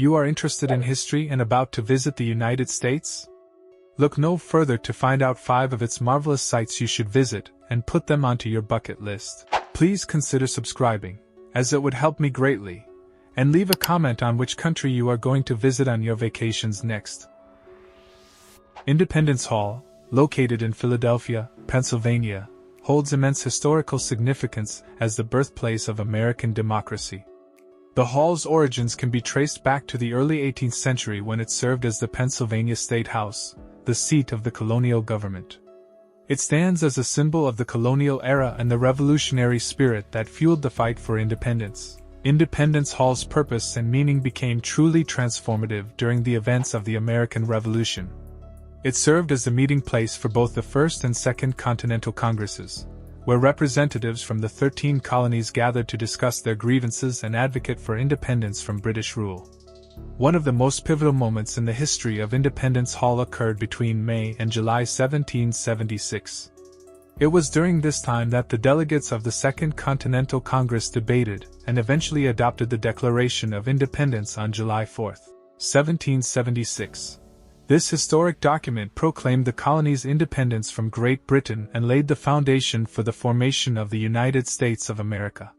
You are interested in history and about to visit the United States? Look no further to find out 5 of its marvelous sites you should visit and put them onto your bucket list. Please consider subscribing, as it would help me greatly, and leave a comment on which country you are going to visit on your vacations next. Independence Hall, located in Philadelphia, Pennsylvania, holds immense historical significance as the birthplace of American democracy. The hall's origins can be traced back to the early 18th century when it served as the Pennsylvania State House, the seat of the colonial government. It stands as a symbol of the colonial era and the revolutionary spirit that fueled the fight for independence. Independence Hall's purpose and meaning became truly transformative during the events of the American Revolution. It served as the meeting place for both the First and Second Continental Congresses, where representatives from the 13 colonies gathered to discuss their grievances and advocate for independence from British rule. One of the most pivotal moments in the history of Independence Hall occurred between May and July 1776. It was during this time that the delegates of the Second Continental Congress debated and eventually adopted the Declaration of Independence on July 4, 1776. This historic document proclaimed the colony's independence from Great Britain and laid the foundation for the formation of the United States of America.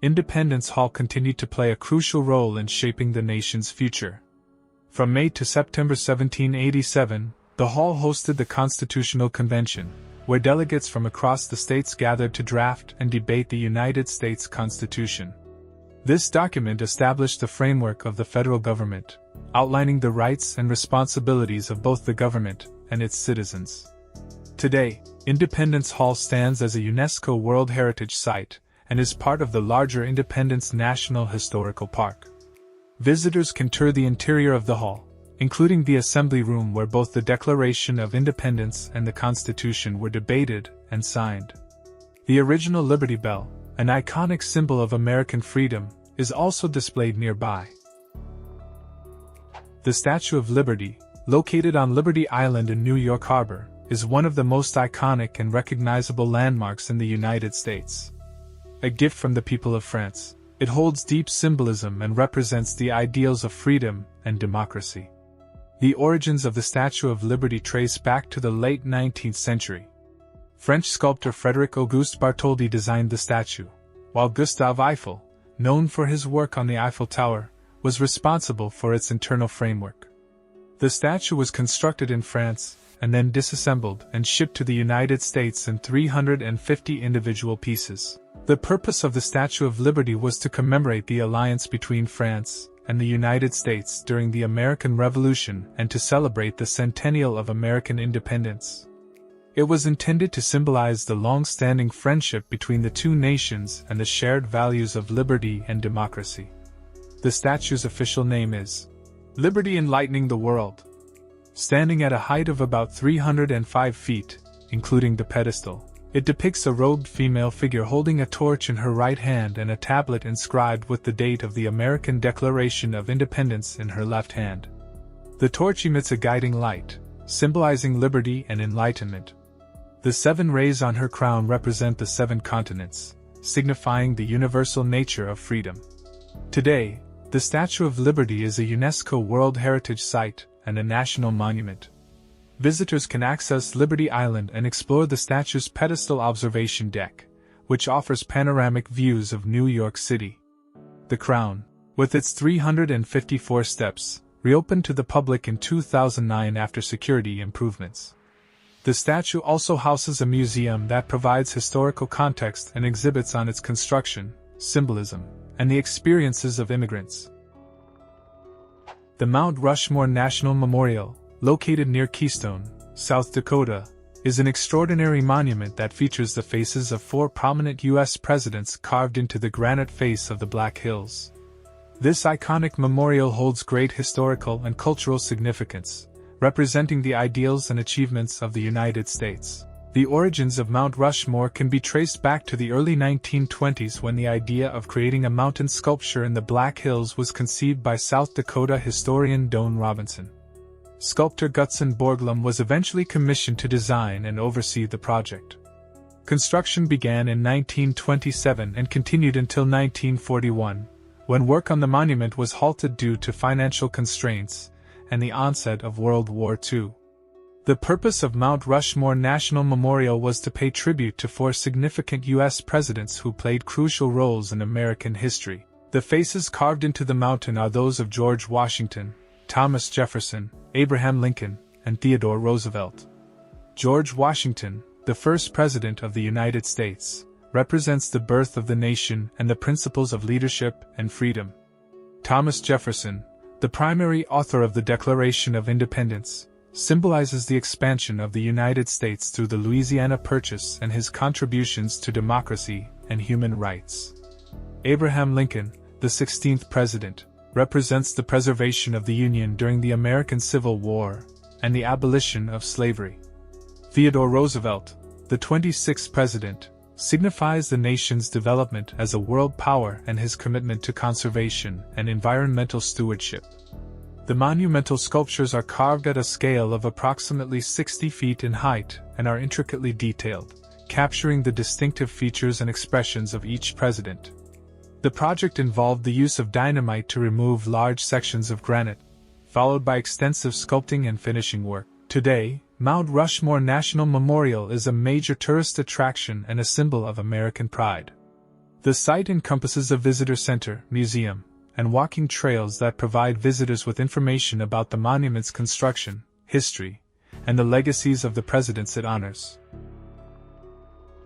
Independence Hall continued to play a crucial role in shaping the nation's future. From May to September 1787, the hall hosted the Constitutional Convention, where delegates from across the states gathered to draft and debate the United States Constitution. This document established the framework of the federal government, outlining the rights and responsibilities of both the government and its citizens. Today, Independence Hall stands as a UNESCO World Heritage Site and is part of the larger Independence National Historical Park. Visitors can tour the interior of the hall, including the assembly room where both the Declaration of Independence and the Constitution were debated and signed. The original Liberty Bell, an iconic symbol of American freedom, is also displayed nearby. The Statue of Liberty, located on Liberty Island in New York Harbor, is one of the most iconic and recognizable landmarks in the United States. A gift from the people of France, it holds deep symbolism and represents the ideals of freedom and democracy. The origins of the Statue of Liberty trace back to the late 19th century. French sculptor Frédéric Auguste Bartholdi designed the statue, while Gustave Eiffel, known for his work on the Eiffel Tower, was responsible for its internal framework. The statue was constructed in France, and then disassembled and shipped to the United States in 350 individual pieces. The purpose of the Statue of Liberty was to commemorate the alliance between France and the United States during the American Revolution and to celebrate the centennial of American independence. It was intended to symbolize the long-standing friendship between the two nations and the shared values of liberty and democracy. The statue's official name is Liberty Enlightening the World. Standing at a height of about 305 feet, including the pedestal, it depicts a robed female figure holding a torch in her right hand and a tablet inscribed with the date of the American Declaration of Independence in her left hand. The torch emits a guiding light, symbolizing liberty and enlightenment. The 7 rays on her crown represent the 7 continents, signifying the universal nature of freedom. Today, the Statue of Liberty is a UNESCO World Heritage Site and a national monument. Visitors can access Liberty Island and explore the statue's pedestal observation deck, which offers panoramic views of New York City. The Crown, with its 354 steps, reopened to the public in 2009 after security improvements. The statue also houses a museum that provides historical context and exhibits on its construction, symbolism, and the experiences of immigrants. The Mount Rushmore National Memorial, located near Keystone, South Dakota, is an extraordinary monument that features the faces of 4 prominent U.S. presidents carved into the granite face of the Black Hills. This iconic memorial holds great historical and cultural significance, representing the ideals and achievements of the United States. The origins of Mount Rushmore can be traced back to the early 1920s when the idea of creating a mountain sculpture in the Black Hills was conceived by South Dakota historian Doane Robinson. Sculptor Gutzon Borglum was eventually commissioned to design and oversee the project. Construction began in 1927 and continued until 1941, when work on the monument was halted due to financial constraints and the onset of World War II. The purpose of Mount Rushmore National Memorial was to pay tribute to 4 significant U.S. presidents who played crucial roles in American history. The faces carved into the mountain are those of George Washington, Thomas Jefferson, Abraham Lincoln, and Theodore Roosevelt. George Washington, the first President of the United States, represents the birth of the nation and the principles of leadership and freedom. Thomas Jefferson, the primary author of the Declaration of Independence, symbolizes the expansion of the United States through the Louisiana Purchase and his contributions to democracy and human rights. Abraham Lincoln, the 16th President, represents the preservation of the Union during the American Civil War and the abolition of slavery. Theodore Roosevelt, the 26th President, signifies the nation's development as a world power and his commitment to conservation and environmental stewardship. The monumental sculptures are carved at a scale of approximately 60 feet in height and are intricately detailed, capturing the distinctive features and expressions of each president. The project involved the use of dynamite to remove large sections of granite, followed by extensive sculpting and finishing work. Today, Mount Rushmore National Memorial is a major tourist attraction and a symbol of American pride. The site encompasses a visitor center, museum, and walking trails that provide visitors with information about the monument's construction, history, and the legacies of the presidents it honors.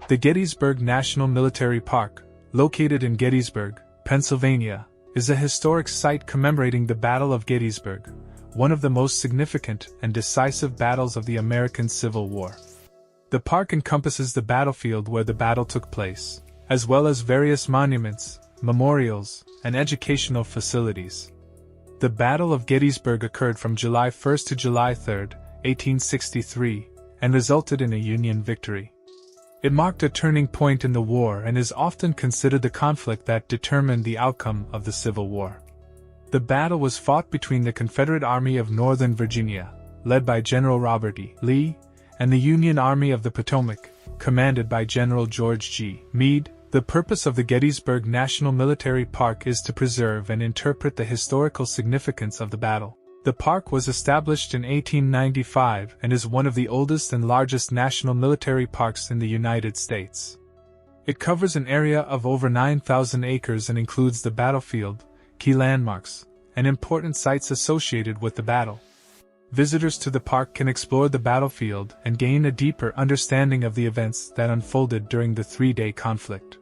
The Gettysburg National Military Park, located in Gettysburg, Pennsylvania, is a historic site commemorating the Battle of Gettysburg, one of the most significant and decisive battles of the American Civil War. The park encompasses the battlefield where the battle took place, as well as various monuments, memorials, and educational facilities. The Battle of Gettysburg occurred from July 1 to July 3, 1863, and resulted in a Union victory. It marked a turning point in the war and is often considered the conflict that determined the outcome of the Civil War. The battle was fought between the Confederate Army of Northern Virginia, led by General Robert E. Lee, and the Union Army of the Potomac, commanded by General George G. Meade. The purpose of the Gettysburg National Military Park is to preserve and interpret the historical significance of the battle. The park was established in 1895 and is one of the oldest and largest national military parks in the United States. It covers an area of over 9,000 acres and includes the battlefield, key landmarks, and important sites associated with the battle. Visitors to the park can explore the battlefield and gain a deeper understanding of the events that unfolded during the 3-day conflict.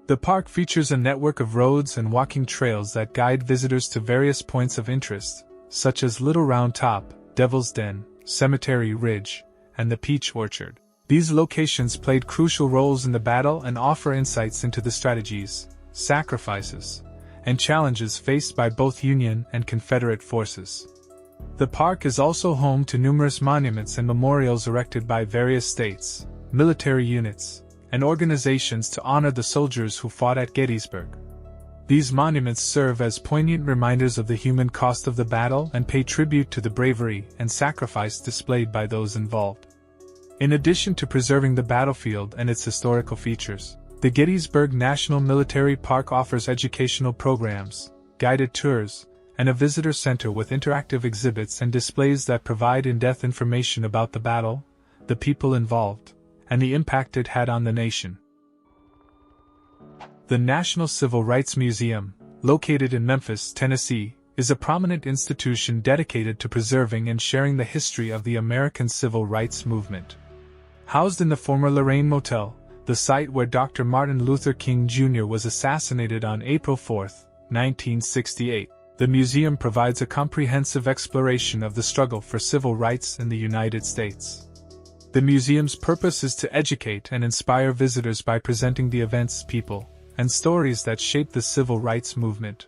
The park features a network of roads and walking trails that guide visitors to various points of interest, such as Little Round Top, Devil's Den, Cemetery Ridge, and the Peach Orchard. These locations played crucial roles in the battle and offer insights into the strategies, sacrifices, and challenges faced by both Union and Confederate forces. The park is also home to numerous monuments and memorials erected by various states, military units, and organizations to honor the soldiers who fought at Gettysburg. These monuments serve as poignant reminders of the human cost of the battle and pay tribute to the bravery and sacrifice displayed by those involved. In addition to preserving the battlefield and its historical features, the Gettysburg National Military Park offers educational programs, guided tours, and a visitor center with interactive exhibits and displays that provide in-depth information about the battle, the people involved, and the impact it had on the nation. The National Civil Rights Museum, located in Memphis, Tennessee, is a prominent institution dedicated to preserving and sharing the history of the American Civil Rights Movement. Housed in the former Lorraine Motel, the site where Dr. Martin Luther King Jr. was assassinated on April 4, 1968, the museum provides a comprehensive exploration of the struggle for civil rights in the United States. The museum's purpose is to educate and inspire visitors by presenting the events, people, and stories that shaped the civil rights movement.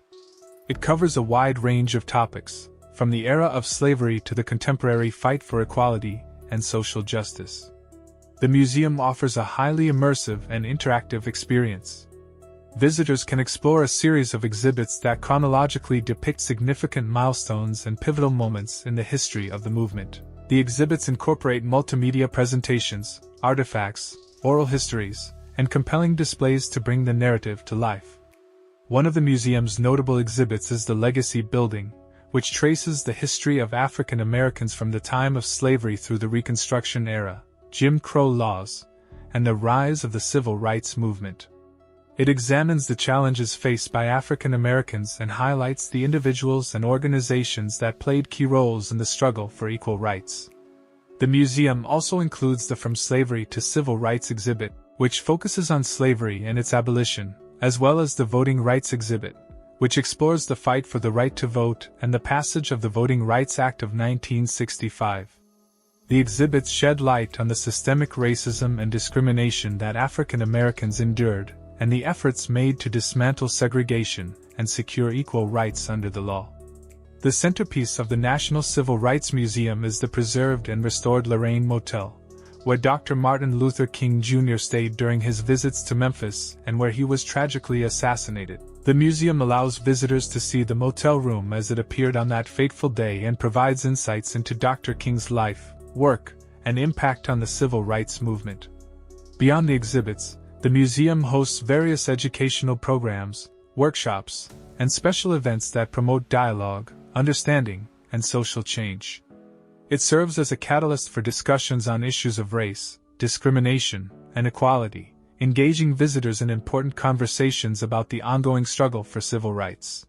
It covers a wide range of topics, from the era of slavery to the contemporary fight for equality and social justice. The museum offers a highly immersive and interactive experience. Visitors can explore a series of exhibits that chronologically depict significant milestones and pivotal moments in the history of the movement. The exhibits incorporate multimedia presentations, artifacts, oral histories, and compelling displays to bring the narrative to life. One of the museum's notable exhibits is the Legacy Building, which traces the history of African Americans from the time of slavery through the Reconstruction era, Jim Crow laws, and the rise of the Civil Rights Movement. It examines the challenges faced by African Americans and highlights the individuals and organizations that played key roles in the struggle for equal rights. The museum also includes the From Slavery to Civil Rights exhibit, which focuses on slavery and its abolition, as well as the Voting Rights exhibit, which explores the fight for the right to vote and the passage of the Voting Rights Act of 1965. The exhibits shed light on the systemic racism and discrimination that African Americans endured, and the efforts made to dismantle segregation and secure equal rights under the law. The centerpiece of the National Civil Rights Museum is the preserved and restored Lorraine Motel, where Dr. Martin Luther King Jr. stayed during his visits to Memphis and where he was tragically assassinated. The museum allows visitors to see the motel room as it appeared on that fateful day and provides insights into Dr. King's life, work, and impact on the civil rights movement. Beyond the exhibits, the museum hosts various educational programs, workshops, and special events that promote dialogue, understanding, and social change. It serves as a catalyst for discussions on issues of race, discrimination, and equality, engaging visitors in important conversations about the ongoing struggle for civil rights.